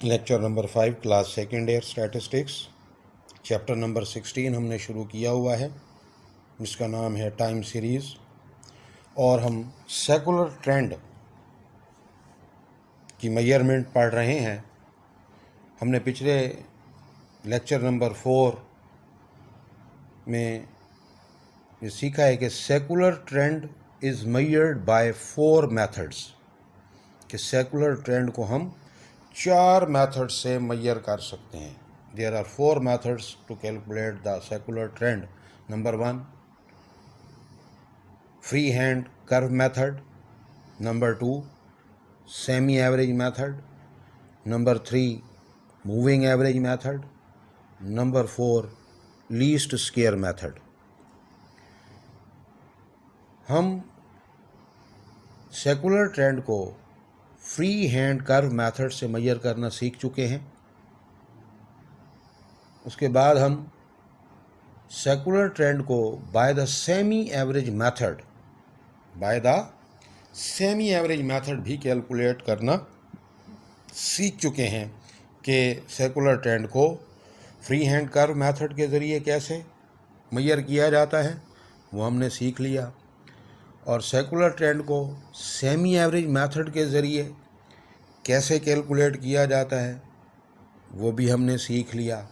Lecture number 5 class second year statistics chapter number 16 हमने शुरू किया हुआ है, जिसका नाम है टाइम सीरीज़। और हम सेकुलर ट्रेंड की मेजरमेंट पढ़ रहे हैं। हमने पिछले लेक्चर नंबर 4 में ये सीखा है कि secular trend is measured by 4 methods, कि सेकुलर ट्रेंड को हम 4 मेथड से मेजर कर सकते हैं। There are 4 methods to calculate the secular trend. Number 1, free hand curve method. Number 2, semi average method. Number 3, moving average method. Number 4, least square method. हम secular trend को free hand curve method से measure करना सीख चुके हैं। उसके बाद हम सेकुलर ट्रेंड को by the semi average method भी कैलकुलेट करना सीख चुके हैं कि सेकुलर ट्रेंड को फ्री हैंड कर्व मेथड के ज़रिए कैसे मेजर किया जाता है, वो हमने सीख लिया। और सेकुलर ट्रेंड को सेमी एवरेज मेथड के ज़रिए कैसे कैलकुलेट किया जाता है, वो भी हमने सीख लिया।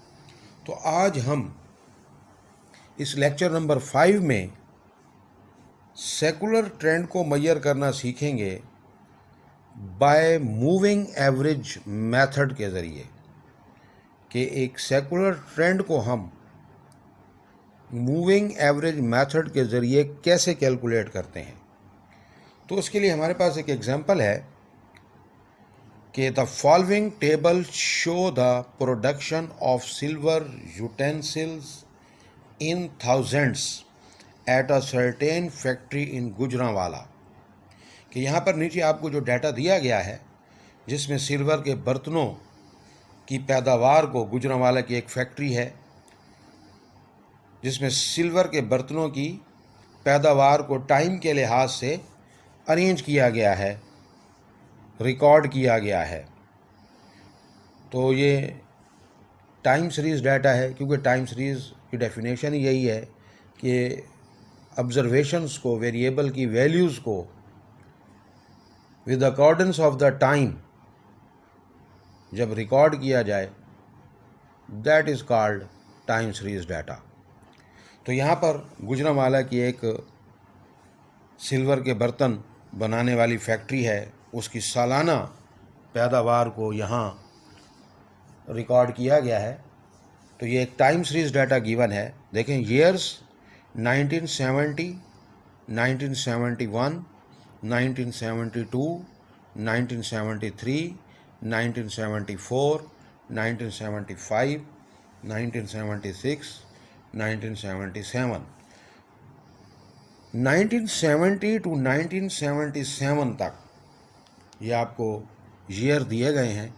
तो आज हम इस लेक्चर नंबर 5 में सेकुलर ट्रेंड को मेजर करना सीखेंगे बाय मूविंग एवरेज मेथड के ज़रिए, कि एक सेकुलर ट्रेंड को हम मूविंग एवरेज मेथड के ज़रिए कैसे कैलकुलेट करते हैं। तो उसके लिए हमारे पास एक एग्जांपल है कि the following table show the production of silver utensils in thousands at a certain factory in Gujranwala. कि यहाँ पर नीचे आपको जो डाटा दिया गया है, जिसमें सिल्वर के बर्तनों की पैदावार को, गुजरांवाला की एक फैक्ट्री है जिसमें सिल्वर के बर्तनों की पैदावार को टाइम के लिहाज से अरेंज किया गया है, रिकॉर्ड किया गया है। तो ये टाइम सीरीज़ डाटा है, क्योंकि टाइम सीरीज़ की डेफिनेशन ही यही है कि ऑब्जर्वेशंस को, वेरिएबल की वैल्यूज़ को with accordance of the time जब रिकॉर्ड किया जाए, that is called time series data. तो यहाँ पर गुजरांवाला की एक सिल्वर के बर्तन बनाने वाली फैक्ट्री है, उसकी सालाना पैदावार को यहाँ रिकॉर्ड किया गया है। तो ये एक टाइम सीरीज़ डाटा गिवन है। देखें, ईयर्स 1970, 1971, 1972, 1973, 1974, 1975, 1976, 1977। 1970 टू 1977 तक ये आपको ईयर दिए गए हैं,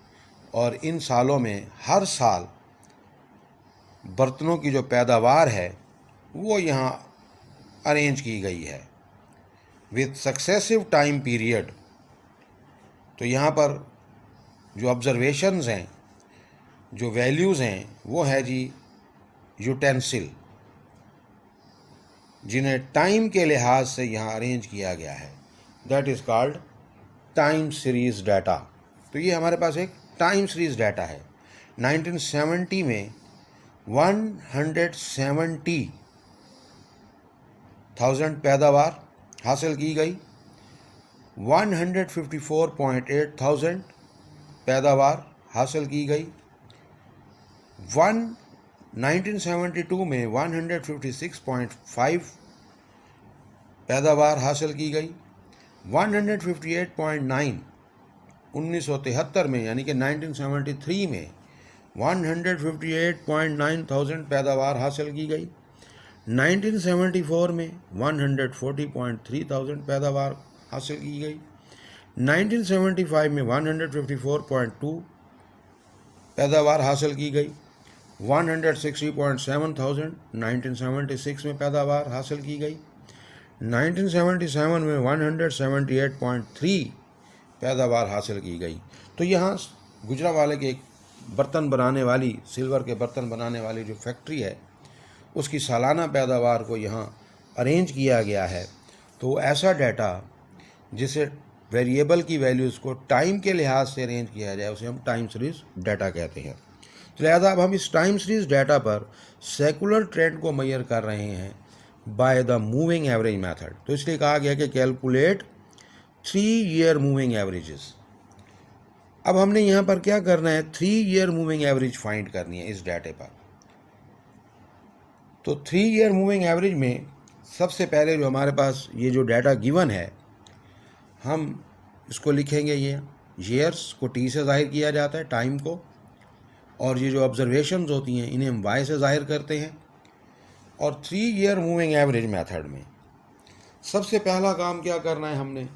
और इन सालों में हर साल बर्तनों की जो पैदावार है वो यहाँ अरेंज की गई है विथ सक्सेसिव टाइम पीरियड। तो यहाँ पर जो ऑब्जर्वेशंस हैं, जो वैल्यूज़ हैं, वो है जी यूटेंसिल, जिन्हें टाइम के लिहाज से यहाँ अरेंज किया गया है। That is called time series data. तो ये हमारे पास एक टाइम सीरीज़ डाटा है। 1970 में 170,000 पैदावार हासिल की गई, 154,800 पैदावार हासिल की गई, 1972 में 156.5 पैदावार हासिल की गई, 158.9 1973 में, यानी कि 1973 में 158.9,000 पैदावार हासिल की गई, 1974 में 140.3,000 पैदावार हासिल की गई, 1975 में 154.2 पैदावार हासिल की गई, 160.7,000 1976 में पैदावार हासिल की गई, 1977 में 178.3 पैदावार हासिल की गई। तो यहाँ गुजरांवाले के एक बर्तन बनाने वाली, सिल्वर के बर्तन बनाने वाली जो फैक्ट्री है, उसकी सालाना पैदावार को यहाँ अरेंज किया गया है। तो ऐसा डाटा जिसे वेरिएबल की वैल्यूज़ को टाइम के लिहाज से अरेंज किया जाए, उसे हम टाइम सीरीज़ डाटा कहते हैं। तो लिहाजा अब हम इस टाइम सीरीज़ डाटा पर सेकुलर ट्रेंड को मेजर कर रहे हैं by the moving average method. तो इसलिए कहा गया कि कैलकुलेट 3 ईयर मूविंग एवरेजेस। अब हमने यहाँ पर क्या करना है, 3 ईयर मूविंग एवरेज फाइंड करनी है इस डाटे पर। तो 3 ईयर मूविंग एवरेज में सबसे पहले जो हमारे पास ये जो डाटा गिवन है, हम इसको लिखेंगे, ये ईयर्स को टी से ज़ाहिर किया जाता है, टाइम को, और ये जो ऑब्जर्वेशंस होती हैं इन्हें हम वाई से ज़ाहिर करते हैं। और 3 ईयर मूविंग एवरेज मेथड में सबसे पहला काम क्या करना है, हमने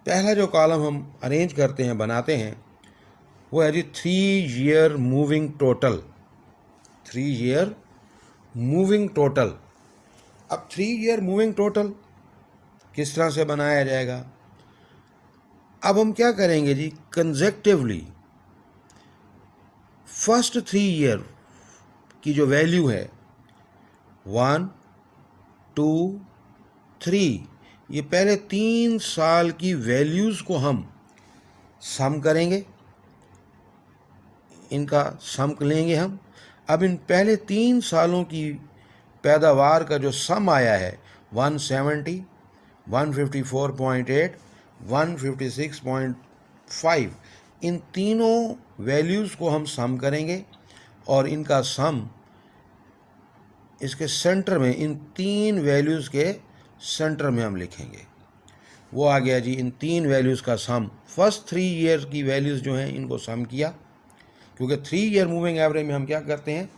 पहला जो कॉलम हम अरेंज करते हैं, बनाते हैं, वो है जी 3 year moving total. 3 year moving total. अब 3 ईयर मूविंग टोटल किस तरह से बनाया जाएगा? अब हम क्या करेंगे जी, कंसेक्टिवली फर्स्ट 3 ईयर की जो वैल्यू है 1, 2, 3, ये पहले 3 साल की वैल्यूज़ को हम सम करेंगे, इनका सम लेंगे हम। अब इन पहले 3 सालों की पैदावार का जो सम आया है 170, 154.8, 156.5, इन तीनों वैल्यूज़ को हम सम करेंगे और इनका सम इसके सेंटर में, इन 3 वैल्यूज़ के सेंटर में हम लिखेंगे। वो आ गया जी, इन 3 वैल्यूज़ का सम। फर्स्ट 3 ईयर की वैल्यूज़ जो हैं इनको सम किया, क्योंकि 3 ईयर मूविंग एवरेज में हम क्या करते हैं,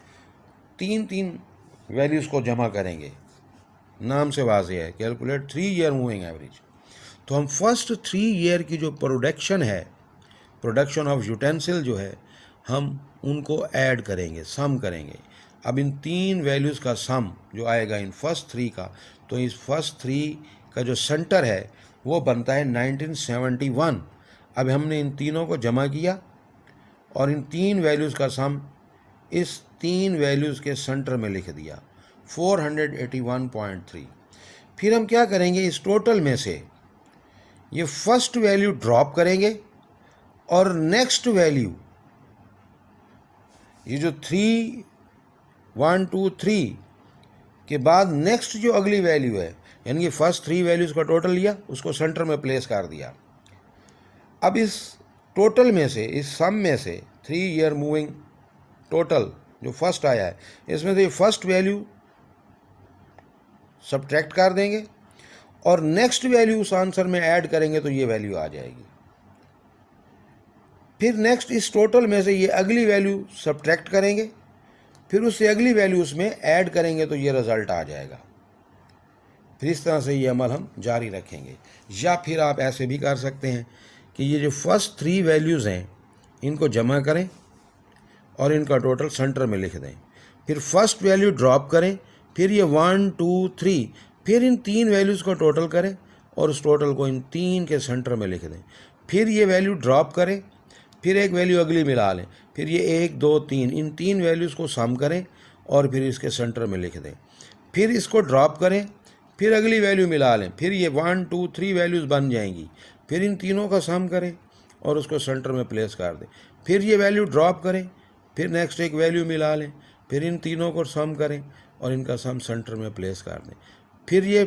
3 वैल्यूज़ को जमा करेंगे, नाम से वाज़ेह है, कैलकुलेट 3 ईयर मूविंग एवरेज। तो हम फर्स्ट 3 ईयर की जो प्रोडक्शन है, प्रोडक्शन ऑफ यूटेंसिल जो है, हम उनको ऐड करेंगे, सम करेंगे। अब इन 3 वैल्यूज़ का सम जो आएगा इन फर्स्ट 3 का, तो इस फर्स्ट 3 का जो सेंटर है वो बनता है 1971। अब हमने इन तीनों को जमा किया और इन 3 वैल्यूज़ का सम इस 3 वैल्यूज़ के सेंटर में लिख दिया, 481.3। फिर हम क्या करेंगे, इस टोटल में से ये फर्स्ट वैल्यू ड्रॉप करेंगे और नेक्स्ट वैल्यू, ये जो 3, 1, 2, 3 के बाद नेक्स्ट जो अगली वैल्यू है, यानी कि फर्स्ट 3 वैल्यूज़ का टोटल लिया, उसको सेंटर में प्लेस कर दिया। अब इस टोटल में से, इस सम में से 3 ईयर मूविंग टोटल जो फर्स्ट आया है, इसमें से फर्स्ट वैल्यू सब्ट्रैक्ट कर देंगे और नेक्स्ट वैल्यू उस आंसर में ऐड करेंगे तो ये वैल्यू आ जाएगी। फिर नेक्स्ट इस टोटल में से ये अगली वैल्यू सब्ट्रैक्ट करेंगे, फिर उससे अगली वैल्यू उसमें ऐड करेंगे तो ये रिज़ल्ट आ जाएगा। फिर इस तरह से ये अमल हम जारी रखेंगे। या फिर आप ऐसे भी कर सकते हैं कि ये जो फर्स्ट 3 वैल्यूज़ हैं इनको जमा करें और इनका टोटल सेंटर में लिख दें, फिर फर्स्ट वैल्यू ड्रॉप करें, फिर ये 1, 2, 3, फिर इन 3 वैल्यूज़ को टोटल करें और उस टोटल को इन 3 के सेंटर में लिख दें, फिर ये वैल्यू ड्रॉप करें, फिर एक वैल्यू अगली मिला लें, फिर ये 1, 2, 3, इन 3 वैल्यूज़ को सम करें और फिर इसके सेंटर में लिख दें, फिर इसको ड्रॉप करें, फिर अगली वैल्यू मिला लें, फिर ये 1, 2, 3 वैल्यूज़ बन जाएंगी, फिर इन तीनों का सम करें और उसको सेंटर में प्लेस कर दें, फिर ये वैल्यू ड्रॉप करें, फिर नेक्स्ट एक वैल्यू मिला लें, फिर इन तीनों को सम करें और इनका सम सेंटर में प्लेस कर दें, फिर ये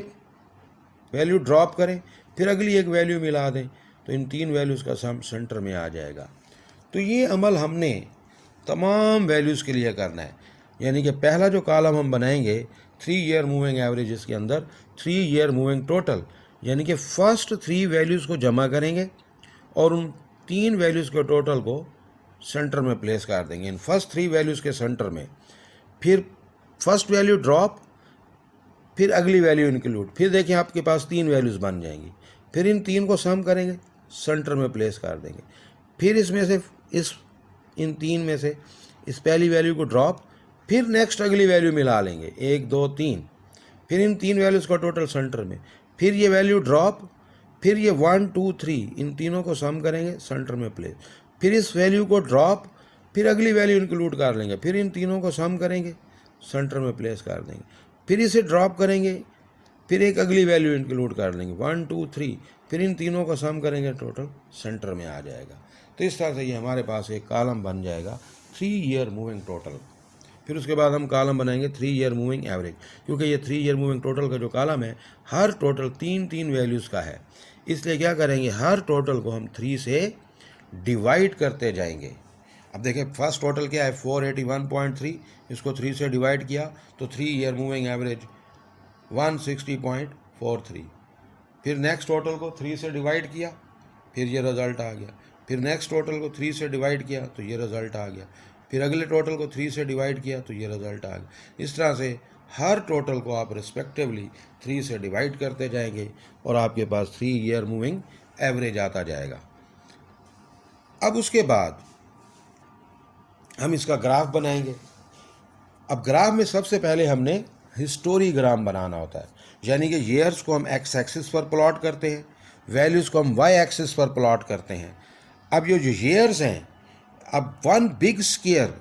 वैल्यू ड्रॉप करें, फिर अगली एक वैल्यू मिला दें, तो इन 3 वैल्यूज़ का सम सेंटर में आ जाएगा। तो ये अमल हमने तमाम वैल्यूज़ के लिए करना है। यानी कि पहला जो कॉलम हम बनाएंगे 3 ईयर मूविंग एवरेजेस के अंदर 3 ईयर मूविंग टोटल, यानी कि फर्स्ट 3 वैल्यूज़ को जमा करेंगे और उन 3 वैल्यूज़ के टोटल को सेंटर में प्लेस कर देंगे, इन फर्स्ट 3 वैल्यूज़ के सेंटर में। फिर फर्स्ट वैल्यू ड्रॉप, फिर अगली वैल्यू इंक्लूड, फिर देखिए आपके पास 3 वैल्यूज़ बन जाएंगी, फिर इन 3 को सम करेंगे, सेंटर में प्लेस कर देंगे, फिर इसमें से इन 3 में से इस पहली वैल्यू को ड्रॉप, फिर नेक्स्ट अगली वैल्यू मिला लेंगे 1, 2, 3, फिर इन 3 वैल्यूज़ का टोटल सेंटर में, फिर ये वैल्यू ड्रॉप, फिर ये 1, 2, 3, इन तीनों को सम करेंगे, सेंटर में प्लेस, फिर इस वैल्यू को ड्रॉप, फिर अगली वैल्यू इंक्लूड कर लेंगे, फिर इन तीनों को सम करेंगे, सेंटर में प्लेस कर देंगे, फिर इसे ड्रॉप करेंगे, फिर एक अगली वैल्यू इंक्लूड कर लेंगे 1 2 3, फिर इन तीनों को सम करेंगे, टोटल सेंटर में आ जाएगा। तो इस तरह से ये हमारे पास एक कॉलम बन जाएगा 3 ईयर मूविंग टोटल। फिर उसके बाद हम कॉलम बनाएंगे 3 ईयर मूविंग एवरेज, क्योंकि ये 3 ईयर मूविंग टोटल का जो कॉलम है हर टोटल 3 वैल्यूज़ का है, इसलिए क्या करेंगे, हर टोटल को हम 3 से डिवाइड करते जाएंगे। अब देखिए फर्स्ट टोटल क्या है 481.3, इसको 3 से डिवाइड किया तो 3 ईयर मूविंग एवरेज 160.43। फिर नेक्स्ट टोटल को 3 से डिवाइड किया, फिर ये रिज़ल्ट आ गया। फिर नेक्स्ट टोटल को 3 से डिवाइड किया तो ये रिज़ल्ट आ गया। फिर अगले टोटल को 3 से डिवाइड किया तो ये रिज़ल्ट आ गया। इस तरह से हर टोटल को आप रिस्पेक्टिवली 3 से डिवाइड करते जाएंगे और आपके पास 3 ईयर मूविंग एवरेज आता जाएगा। अब उसके बाद हम इसका ग्राफ बनाएंगे। अब ग्राफ में सबसे पहले हमने हिस्टोरीग्राम बनाना होता है, यानी कि ईयर्स को हम एक्स एक्सिस पर प्लॉट करते हैं, वैल्यूज़ को हम वाई एक्सिस पर प्लॉट करते हैं। अब ये जो ईयर्स हैं, अब 1 big square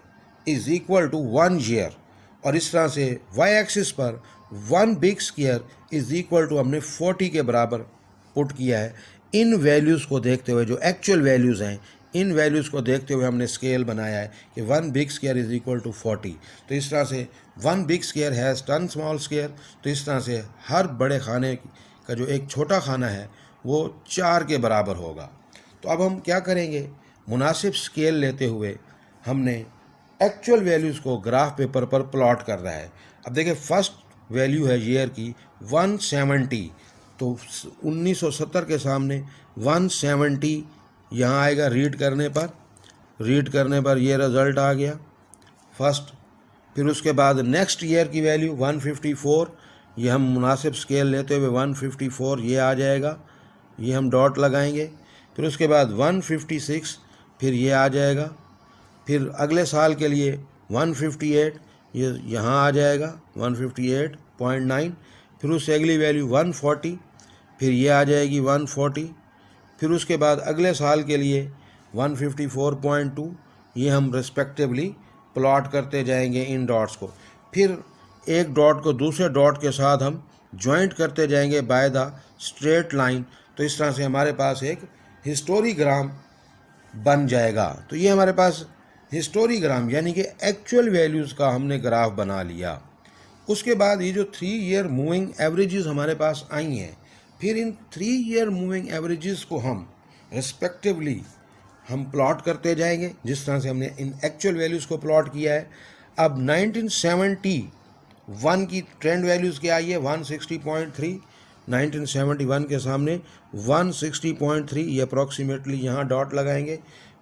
is equal to 1 year, और इस तरह से वाई एक्सिस पर 1 big square is equal to हमने 40 के बराबर पुट किया है। इन वैल्यूज़ को देखते हुए, जो एक्चुअल वैल्यूज़ हैं, इन वैल्यूज़ को देखते हुए हमने स्केल बनाया है कि 1 big square is equal to 40। तो इस तरह से 1 big square has 10 small square. तो इस तरह से हर बड़े खाने का जो एक छोटा खाना है वो 4 के बराबर होगा। तो अब हम क्या करेंगे, मुनासिब स्केल लेते हुए हमने एक्चुअल वैल्यूज़ को ग्राफ पेपर पर प्लॉट कर रहा है। अब देखिए फर्स्ट वैल्यू है ईयर की 170, तो 1970 के सामने 170 यहाँ आएगा। रीड करने पर ये रिज़ल्ट आ गया फर्स्ट। फिर उसके बाद नेक्स्ट ईयर की वैल्यू 154, ये हम मुनासिब स्केल लेते हुए 154 ये आ जाएगा, ये हम डॉट लगाएंगे। फिर उसके बाद 156, फिर ये आ जाएगा। फिर अगले साल के लिए 158, ये यहाँ आ जाएगा 158.9। फिर उससे अगली वैल्यू 140, फिर ये आ जाएगी 140। फिर उसके बाद अगले साल के लिए 154.2, ये हम रिस्पेक्टिवली प्लॉट करते जाएंगे इन डॉट्स को। फिर एक डॉट को दूसरे डॉट के साथ हम जॉइंट करते जाएंगे बाय द स्ट्रेट लाइन। तो इस तरह से हमारे पास एक हिस्टोरीग्राम बन जाएगा। तो ये हमारे पास हिस्टोरीग्राम यानी कि एक्चुअल वैल्यूज़ का हमने ग्राफ बना लिया। उसके बाद ये जो 3 ईयर मूविंग एवरेजेस हमारे पास आई हैं, फिर इन 3 ईयर मूविंग एवरेजेस को हम रिस्पेक्टिवली हम प्लॉट करते जाएंगे, जिस तरह से हमने इन एक्चुअल वैल्यूज़ को प्लॉट किया है। अब 1971 की ट्रेंड वैल्यूज़ क्या आई है 160.3, 1971 के सामने 160.3, ये अप्रॉक्सीमेटली यहाँ डॉट लगाएंगे।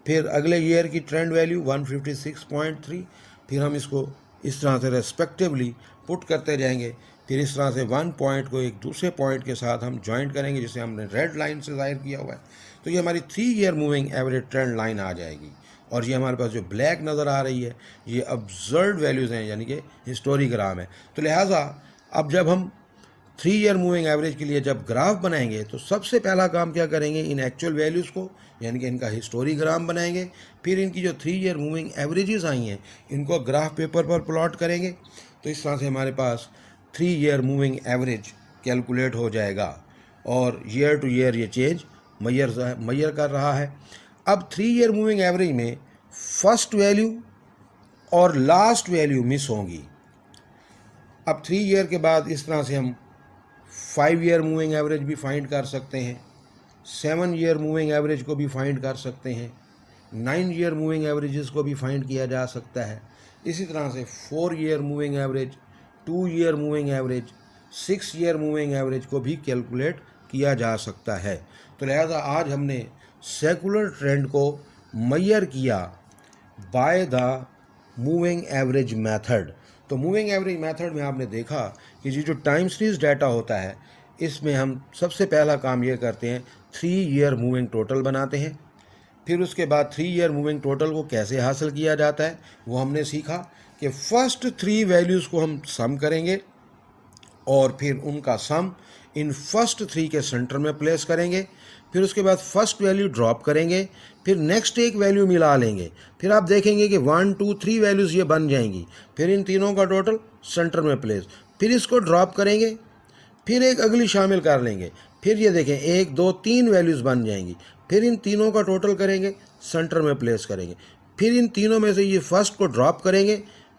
फिर अगले ईयर की ट्रेंड वैल्यू 156.3, फिर हम इसको इस तरह से रेस्पेक्टिवली पुट करते जाएंगे। फिर इस तरह से 1 पॉइंट को एक दूसरे पॉइंट के साथ हम जॉइंट करेंगे, जिसे हमने रेड लाइन से ज़ाहिर किया हुआ है। तो ये हमारी 3 year moving average trend line आ जाएगी। और ये हमारे पास जो ब्लैक नज़र आ रही है ये ऑब्जर्व्ड वैल्यूज़ हैं, यानी कि हिस्टोरीग्राम है। तो लिहाजा अब जब हम 3 ईयर मूविंग एवरेज के लिए जब ग्राफ बनाएंगे तो सबसे पहला काम क्या करेंगे, इन एक्चुअल वैल्यूज़ को यानी कि इनका हिस्टोरीग्राम बनाएंगे। फिर इनकी जो 3 ईयर मूविंग एवरेजेस आई हैं इनको ग्राफ पेपर पर प्लॉट करेंगे। तो इस तरह से हमारे पास 3 ईयर मूविंग एवरेज कैलकुलेट हो जाएगा और ईयर टू ईयर ये चेंज मैयर कर रहा है। अब 3 ईयर मूविंग एवरेज में फर्स्ट वैल्यू और लास्ट वैल्यू मिस होंगी। अब 3 ईयर के बाद इस तरह से हम 5 ईयर मूविंग एवरेज भी फाइंड कर सकते हैं, 7 ईयर मूविंग एवरेज को भी फाइंड कर सकते हैं, 9 ईयर मूविंग एवरेजेस को भी फाइंड किया जा सकता है। इसी तरह से 4 year moving average, 2 year moving average, 6 year moving average को भी कैलकुलेट किया जा सकता है। तो लिहाजा आज हमने सेकुलर ट्रेंड को मैयर किया by the moving average method. तो मूविंग एवरेज मेथड में आपने देखा कि ये जो टाइम सीरीज डाटा होता है इसमें हम सबसे पहला काम ये करते हैं 3 ईयर मूविंग टोटल बनाते हैं। फिर उसके बाद 3 ईयर मूविंग टोटल को कैसे हासिल किया जाता है वो हमने सीखा कि फर्स्ट 3 वैल्यूज़ को हम सम करेंगे और फिर उनका सम इन फर्स्ट 3 के सेंटर में प्लेस करेंगे। फिर उसके बाद फर्स्ट वैल्यू ड्रॉप करेंगे, फिर नेक्स्ट एक वैल्यू मिला लेंगे, फिर आप देखेंगे कि 1 2 3 वैल्यूज़ ये बन जाएंगी, फिर इन तीनों का टोटल सेंटर में प्लेस, फिर इसको ड्रॉप करेंगे, फिर एक अगली शामिल कर लेंगे, फिर ये देखें 1 2 3 वैल्यूज़ बन जाएंगी, फिर इन तीनों का टोटल करेंगे, सेंटर में प्लेस करेंगे, फिर इन तीनों में से ये फर्स्ट को ड्रॉप करेंगे,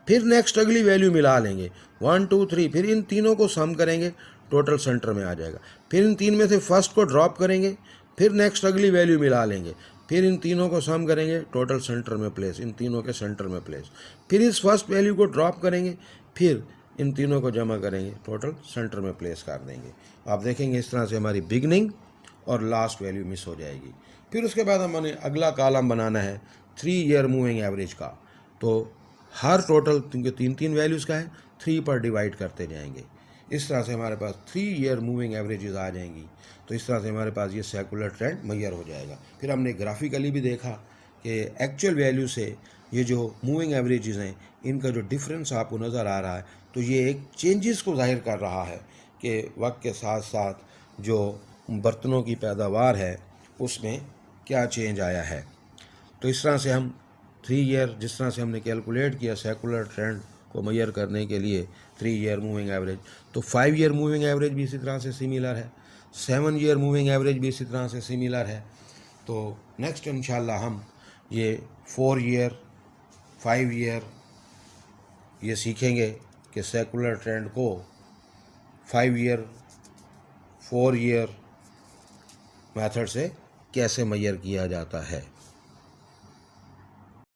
फिर नेक्स्ट अगली वैल्यू मिला लेंगे 1 2 3, फिर इन तीनों को सम करेंगे, टोटल सेंटर में आ जाएगा, फिर इन तीन में से फर्स्ट को ड्रॉप करेंगे, फिर नेक्स्ट अगली वैल्यू मिला लेंगे, फिर इन तीनों को सम करेंगे, टोटल सेंटर में प्लेस, इन तीनों के सेंटर में प्लेस, फिर इस फर्स्ट वैल्यू को ड्रॉप करेंगे, फिर इन तीनों को जमा करेंगे, टोटल सेंटर में प्लेस कर देंगे। आप देखेंगे इस तरह से हमारी बिगनिंग और लास्ट वैल्यू मिस हो जाएगी। फिर उसके बाद हमें अगला कॉलम बनाना है 3 ईयर मूविंग एवरेज का। तो हर टोटल क्योंकि 3 वैल्यूज़ का है 3 पर डिवाइड करते जाएंगे। इस तरह से हमारे पास 3 ईयर मूविंग एवरेजेस आ जाएंगी। तो इस तरह से हमारे पास ये सेकुलर ट्रेंड मैयर हो जाएगा। फिर हमने ग्राफिकली भी देखा कि एक्चुअल वैल्यू से ये जो मूविंग एवरेजेस हैं इनका जो डिफरेंस आपको नज़र आ रहा है, तो ये एक चेंजेस को जाहिर कर रहा है कि वक्त के साथ साथ जो बर्तनों की पैदावार है उसमें क्या चेंज आया है। तो इस तरह से हम 3 ईयर जिस तरह से हमने कैलकुलेट किया सेकुलर ट्रेंड को मेजर करने के लिए 3 ईयर मूविंग एवरेज, तो 5 ईयर मूविंग एवरेज भी इसी तरह से सिमिलर है, 7 ईयर मूविंग एवरेज भी इसी तरह से सिमिलर है। तो नेक्स्ट इंशाल्लाह हम ये 4 ईयर 5 ईयर ये सीखेंगे कि सेकुलर ट्रेंड को 5 ईयर 4 ईयर मेथड से कैसे मेजर किया जाता है।